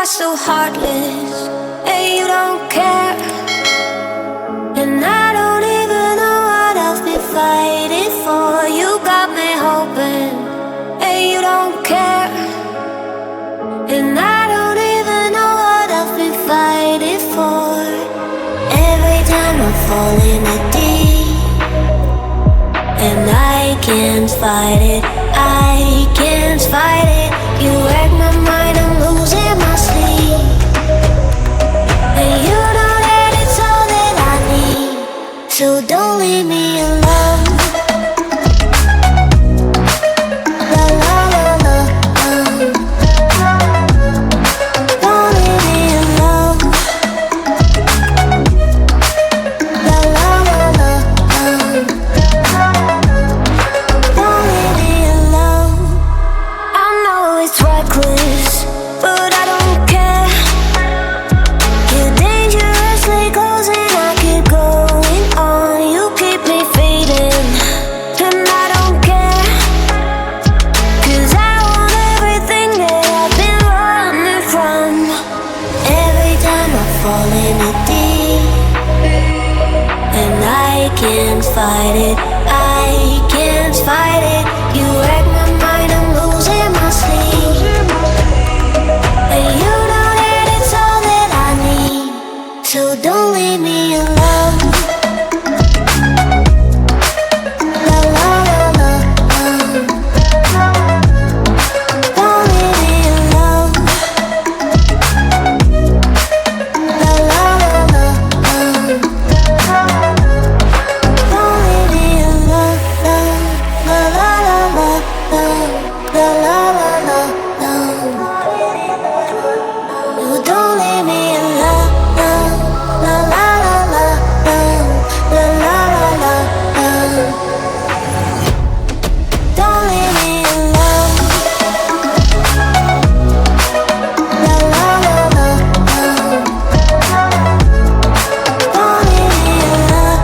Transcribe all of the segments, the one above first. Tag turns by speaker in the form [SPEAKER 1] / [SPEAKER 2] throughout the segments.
[SPEAKER 1] are so heartless, and you don't care. And I don't even know what I've been fighting for. You got me hoping, and you don't care. And I don't even know what I've been fighting for. Every time I fall in the deep, and I can't fight it, I can't fight it. You wreck my mind, I'm losing my sleep. And you know that it's all that I need, so don't leave me alone. La la la la, don't leave me alone. La la la la, don't leave me alone. I know it's reckless, but I don't care. You're dangerously close and I keep going on. You keep me fading, and I don't care. 'Cause I want everything that I've been running from. Every time I fall in the deep, and I can't fight it, I can't fight it. You wreck my mind, I'm losing my sleep. And you know that it's all that I need, so don't leave me alone. La la la la, don't leave me alone. La la la la, don't leave me alone. La la la la, la la la la, you don't leave me alone. La la la la, la la la la, don't leave me alone. La la la la, don't leave me alone.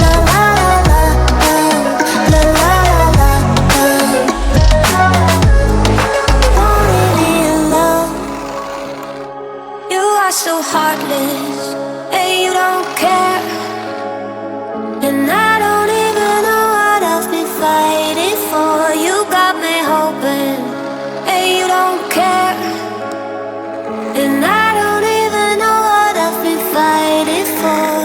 [SPEAKER 1] La la la la, la la la la, don't leave me alone. You are so heartless, and you don't care. And I don't even know what I've been fighting for. You got me hoping, and you don't care. And I don't even know what I've been fighting for.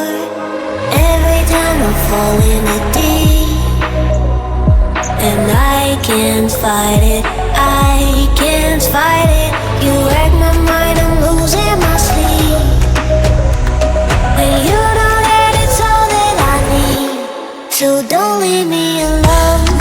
[SPEAKER 1] Every time I fall in the deep, and I can't fight it, I can't fight it. You wreck my mind, I'm losing my sleep. And you know that it's all that I need, so don't leave me alone.